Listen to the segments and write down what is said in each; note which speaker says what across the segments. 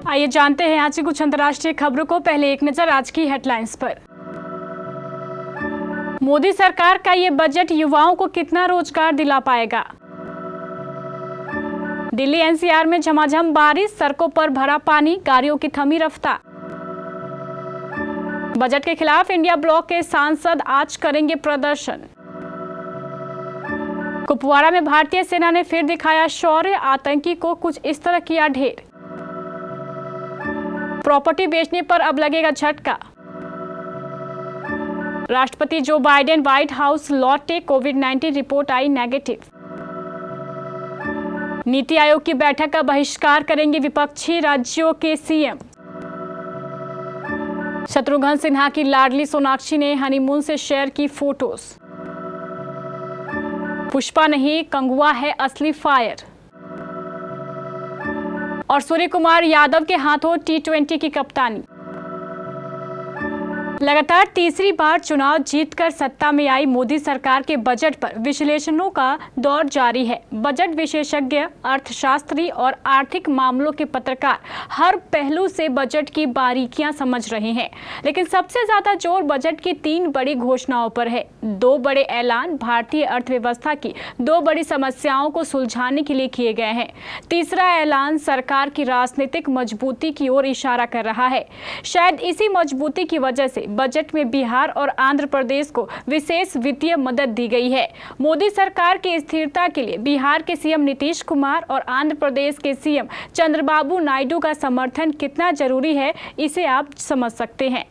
Speaker 1: आइए जानते हैं आज की कुछ अंतर्राष्ट्रीय खबरों को। पहले एक नजर आज की हेडलाइंस पर। मोदी सरकार का ये बजट युवाओं को कितना रोजगार दिला पाएगा? दिल्ली एनसीआर में झमाझम बारिश, सड़कों पर भरा पानी, गाड़ियों की थमी रफ्तार। बजट के खिलाफ इंडिया ब्लॉक के सांसद आज करेंगे प्रदर्शन। कुपवाड़ा में भारतीय सेना ने फिर दिखाया शौर्य, आतंकी को कुछ इस तरह किया ढेर। प्रॉपर्टी बेचने पर अब लगेगा झटका। राष्ट्रपति जो बाइडेन व्हाइट हाउस लौटे, कोविड-19 रिपोर्ट आई नेगेटिव। नीति आयोग की बैठक का बहिष्कार करेंगे विपक्षी राज्यों के सीएम। शत्रुघ्न सिन्हा की लाडली सोनाक्षी ने हनीमून से शेयर की फोटोज। पुष्पा नहीं, कंगुआ है असली फायर। और सूर्य कुमार यादव के हाथों T20 की कप्तानी। लगातार तीसरी बार चुनाव जीतकर सत्ता में आई मोदी सरकार के बजट पर विश्लेषणों का दौर जारी है। बजट विशेषज्ञ, अर्थशास्त्री और आर्थिक मामलों के पत्रकार हर पहलू से बजट की बारीकियां समझ रहे हैं, लेकिन सबसे ज्यादा जोर बजट की 3 बड़ी घोषणाओं पर है। 2 बड़े ऐलान भारतीय अर्थव्यवस्था की 2 बड़ी समस्याओं को सुलझाने के लिए किए गए हैं। तीसरा ऐलान सरकार की राजनीतिक मजबूती की ओर इशारा कर रहा है। शायद इसी मजबूती की वजह से बजट में बिहार और आंध्र प्रदेश को विशेष वित्तीय मदद दी गई है। मोदी सरकार की स्थिरता के लिए बिहार के सीएम नीतीश कुमार और आंध्र प्रदेश के सीएम चंद्रबाबू नायडू का समर्थन कितना जरूरी है, इसे आप समझ सकते हैं।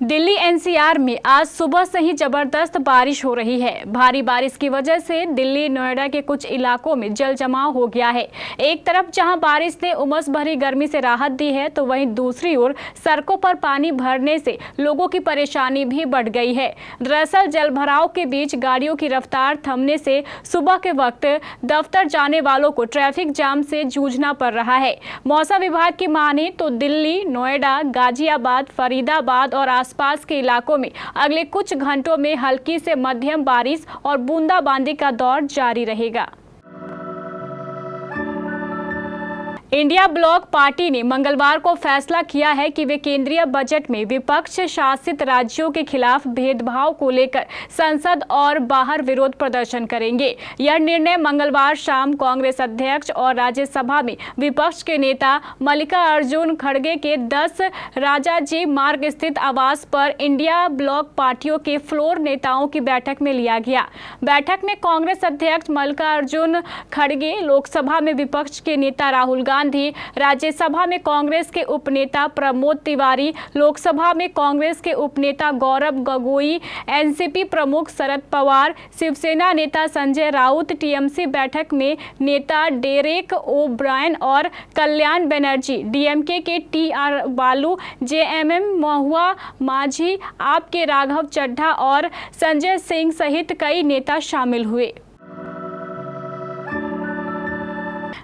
Speaker 1: दिल्ली एनसीआर में आज सुबह से ही जबरदस्त बारिश हो रही है। भारी बारिश की वजह से दिल्ली, नोएडा के कुछ इलाकों में जल जमाव हो गया है। एक तरफ जहां बारिश ने उमस भरी गर्मी से राहत दी है, तो वहीं दूसरी ओर सड़कों पर पानी भरने से लोगों की परेशानी भी बढ़ गई है। दरअसल जलभराव के बीच गाड़ियों की रफ्तार थमने से सुबह के वक्त दफ्तर जाने वालों को ट्रैफिक जाम से जूझना पड़ रहा है। मौसम विभाग की माने तो दिल्ली, नोएडा, गाजियाबाद, फरीदाबाद और आसपास के इलाकों में अगले कुछ घंटों में हल्की से मध्यम बारिश और बूंदाबांदी का दौर जारी रहेगा। इंडिया ब्लॉक पार्टी ने मंगलवार को फैसला किया है कि वे केंद्रीय बजट में विपक्ष शासित राज्यों के खिलाफ भेदभाव को लेकर संसद और बाहर विरोध प्रदर्शन करेंगे। यह निर्णय मंगलवार शाम कांग्रेस अध्यक्ष और राज्यसभा में विपक्ष के नेता मल्लिकार्जुन खड़गे के 10 राजाजी मार्ग स्थित आवास पर इंडिया ब्लॉक पार्टियों के फ्लोर नेताओं की बैठक में लिया गया। बैठक में कांग्रेस अध्यक्ष मल्लिकार्जुन खड़गे, लोकसभा में विपक्ष के नेता राहुल गांधी, राज्यसभा में कांग्रेस के उपनेता प्रमोद तिवारी, लोकसभा में कांग्रेस के उपनेता गौरव गोगोई, एनसीपी प्रमुख शरद पवार, शिवसेना नेता संजय राउत, टीएमसी बैठक में नेता डेरेक ओ ब्रायन और कल्याण बनर्जी, डीएमके के टीआर बालू, जेएमएम महुआ माझी, आप के राघव चड्ढा और संजय सिंह सहित कई नेता शामिल हुए।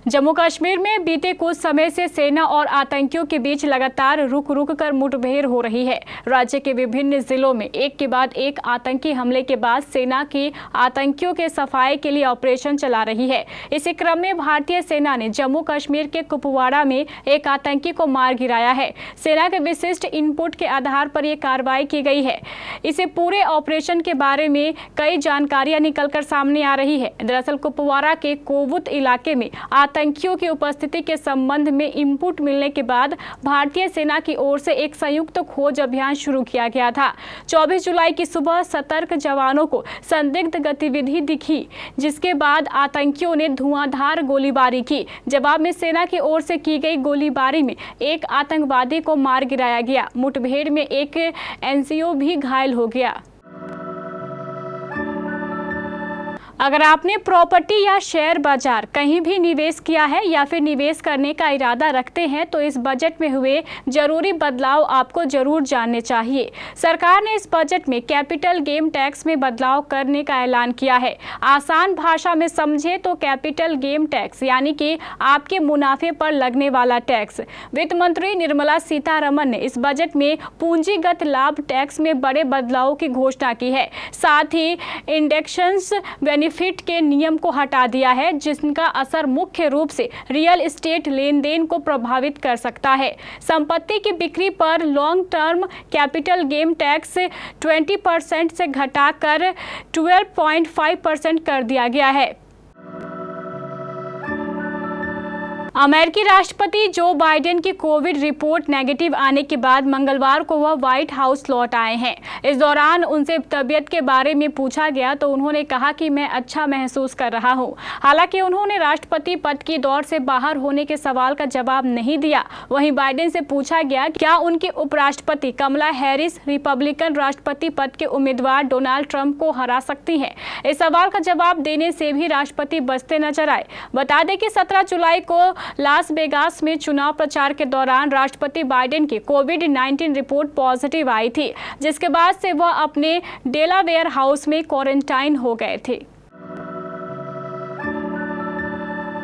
Speaker 1: जम्मू कश्मीर में बीते कुछ समय से सेना और आतंकियों के बीच लगातार रुक रुक कर मुठभेड़ हो रही है। राज्य के विभिन्न जिलों में एक के बाद एक आतंकी हमले के बाद सेना की आतंकियों के सफाई के लिए ऑपरेशन चला रही है। इसी क्रम में भारतीय सेना ने जम्मू कश्मीर के कुपवाड़ा में एक आतंकी को मार गिराया है। सेना के विशिष्ट इनपुट के आधार पर यह कार्रवाई की गई है। इसे पूरे ऑपरेशन के बारे में कई जानकारियां निकलकर सामने आ रही है। दरअसल कुपवाड़ा के कोवुत इलाके में आतंकियों की उपस्थिति के संबंध में इनपुट मिलने के बाद भारतीय सेना की ओर से एक संयुक्त खोज अभियान शुरू किया गया था। 24 जुलाई की सुबह सतर्क जवानों को संदिग्ध गतिविधि दिखी, जिसके बाद आतंकियों ने धुआंधार गोलीबारी की। जवाब में सेना की ओर से की गई गोलीबारी में एक आतंकवादी को मार गिराया गया। मुठभेड़ में एक एनसीओ भी घायल हो गया। अगर आपने प्रॉपर्टी या शेयर बाजार कहीं भी निवेश किया है या फिर निवेश करने का इरादा रखते हैं, तो इस बजट में हुए जरूरी बदलाव आपको जरूर जानने चाहिए। सरकार ने इस बजट में कैपिटल गेन टैक्स में बदलाव करने का ऐलान किया है। आसान भाषा में समझे तो कैपिटल गेन टैक्स यानी कि आपके मुनाफे पर लगने वाला टैक्स। वित्त मंत्री निर्मला सीतारमण ने इस बजट में पूंजीगत लाभ टैक्स में बड़े बदलाव की घोषणा की है। साथ ही इंडेक्शंस रिफिट के नियम को हटा दिया है, जिसका असर मुख्य रूप से रियल एस्टेट लेन-देन को प्रभावित कर सकता है। संपत्ति की बिक्री पर long term capital gain tax 20% से घटाकर 12.5% कर दिया गया है। अमेरिकी राष्ट्रपति जो बाइडेन की कोविड रिपोर्ट नेगेटिव आने के बाद मंगलवार को वह व्हाइट हाउस लौट आए हैं। इस दौरान उनसे तबीयत के बारे में पूछा गया तो उन्होंने कहा कि मैं अच्छा महसूस कर रहा हूं। हालांकि उन्होंने राष्ट्रपति पद की दौड़ से बाहर होने के सवाल का जवाब नहीं दिया। वहीं बाइडेन से पूछा गया क्या उनकी उपराष्ट्रपति कमला हैरिस रिपब्लिकन राष्ट्रपति पद के उम्मीदवार डोनाल्ड ट्रंप को हरा सकती हैं। इस सवाल का जवाब देने से भी राष्ट्रपति बचते नजर आए। बता दें कि 17 जुलाई को लास वेगास में चुनाव प्रचार के दौरान राष्ट्रपति बाइडेन की कोविड-19 रिपोर्ट पॉजिटिव आई थी, जिसके बाद से वह अपने डेलावेयर हाउस में क्वारंटाइन हो गए थे।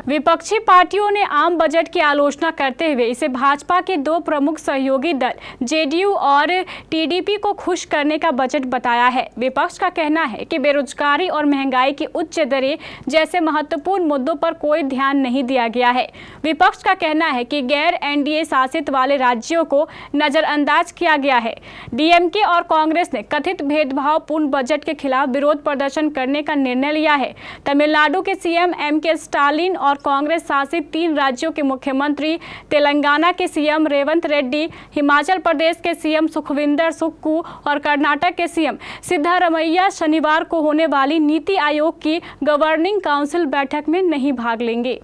Speaker 1: विपक्षी पार्टियों ने आम बजट की आलोचना करते हुए इसे भाजपा के दो प्रमुख सहयोगी दल जेडीयू और टीडीपी को खुश करने का बजट बताया है। विपक्ष का कहना है कि बेरोजगारी और महंगाई की उच्च दरें जैसे महत्वपूर्ण मुद्दों पर कोई ध्यान नहीं दिया गया है। विपक्ष का कहना है कि गैर एनडीए शासित वाले राज्यों को नजरअंदाज किया गया है। डीएमके और कांग्रेस ने कथित भेदभावपूर्ण बजट के खिलाफ विरोध प्रदर्शन करने का निर्णय लिया है। तमिलनाडु के सीएम एम.के. स्टालिन और कांग्रेस शासित 3 राज्यों के मुख्यमंत्री तेलंगाना के सीएम रेवंत रेड्डी, हिमाचल प्रदेश के सीएम सुखविंदर सुक्खू और कर्नाटक के सीएम सिद्धारमैया शनिवार को होने वाली नीति आयोग की गवर्निंग काउंसिल बैठक में नहीं भाग लेंगे।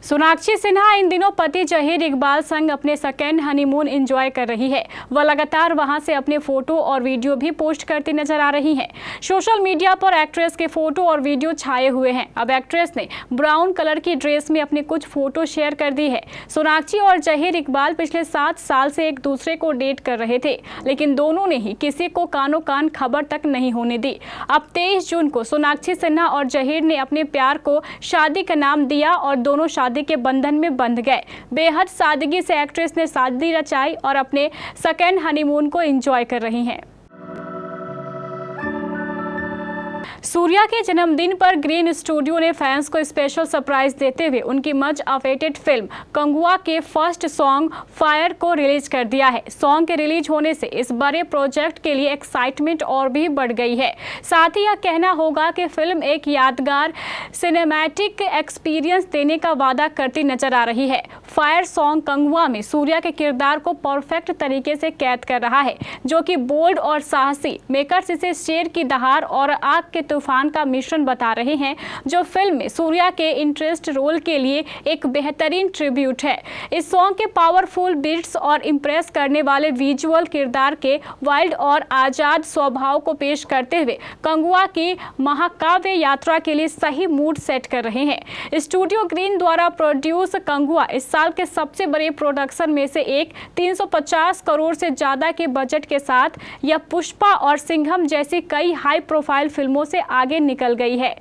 Speaker 1: सोनाक्षी सिन्हा इन दिनों पति जहीर इकबाल संग अपने सेकेंड हनीमून एंजॉय कर रही है। वह लगातार वहां से अपने फोटो और वीडियो भी पोस्ट करती नजर आ रही हैं। सोशल मीडिया पर एक्ट्रेस के फोटो और वीडियो छाए हुए हैं। अब एक्ट्रेस ने ब्राउन कलर की ड्रेस में अपने कुछ फोटो शेयर कर दी है। सोनाक्षी और जहीर इकबाल पिछले 7 साल से एक दूसरे को डेट कर रहे थे, लेकिन दोनों ने ही किसी को कानो कान खबर तक नहीं होने दी। अब 23 जून को सोनाक्षी सिन्हा और जहीर ने अपने प्यार को शादी का नाम दिया और दोनों शादी के बंधन में बंध गए। बेहद सादगी से एक्ट्रेस ने शादी रचाई और अपने सेकेंड हनीमून को एंजॉय कर रही हैं। सूर्या के जन्मदिन पर ग्रीन स्टूडियो ने फैंस को स्पेशल सरप्राइज देते हुए उनकी मच अवेटेड फिल्म कंगुआ के फर्स्ट सॉन्ग फायर को रिलीज कर दिया है। सॉन्ग के रिलीज होने से इस बड़े प्रोजेक्ट के लिए एक्साइटमेंट और भी बढ़ गई है। साथ ही यह कहना होगा कि फिल्म एक यादगार सिनेमैटिक एक्सपीरियंस देने का वादा करती नजर आ रही है। फायर सॉन्ग कंगुआ में सूर्या के किरदार को परफेक्ट तरीके से कैद कर रहा है, जो कि बोल्ड और साहसी। मेकर्स इसे शेर की दहाड़ और आग के तूफान का मिश्रण बता रहे हैं, जो फिल्म में सूर्या के इंटरेस्ट रोल के लिए एक बेहतरीन ट्रिब्यूट है। इस सॉन्ग के पावरफुल बीट्स और इंप्रेस करने वाले विजुअल किरदार के वाइल्ड और आजाद स्वभाव को पेश करते हुए कंगुआ की महाकाव्य यात्रा के लिए सही मूड सेट कर रहे हैं। स्टूडियो ग्रीन द्वारा प्रोड्यूस कंगुआ इस साल के सबसे बड़े प्रोडक्शन में से एक 350 करोड़ से ज्यादा के बजट के साथ यह पुष्पा और सिंघम जैसी कई हाई प्रोफाइल फिल्मों से आगे निकल गई है।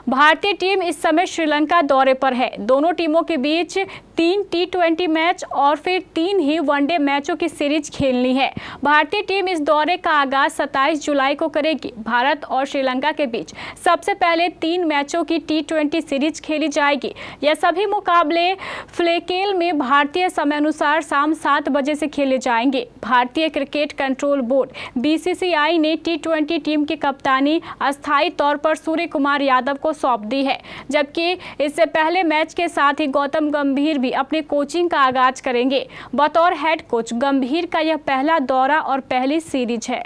Speaker 1: भारतीय टीम इस समय श्रीलंका दौरे पर है। दोनों टीमों के बीच 3 T20 मैच और फिर 3 ही वनडे मैचों की सीरीज खेलनी है। भारतीय टीम इस दौरे का आगाज 27 जुलाई को करेगी। भारत और श्रीलंका के बीच सबसे पहले 3 मैचों की T20 सीरीज खेली जाएगी। यह सभी मुकाबले फ्लेकेल में भारतीय समयानुसार शाम 7 बजे से खेले जाएंगे। भारतीय क्रिकेट कंट्रोल बोर्ड BCCI ने T20 टीम की कप्तानी अस्थायी तौर पर सूर्य कुमार यादव को सौंप दी है, जबकि इससे पहले मैच के साथ ही गौतम गंभीर भी अपनी कोचिंग का आगाज करेंगे। बतौर हेड कोच गंभीर का यह पहला दौरा और पहली सीरीज है।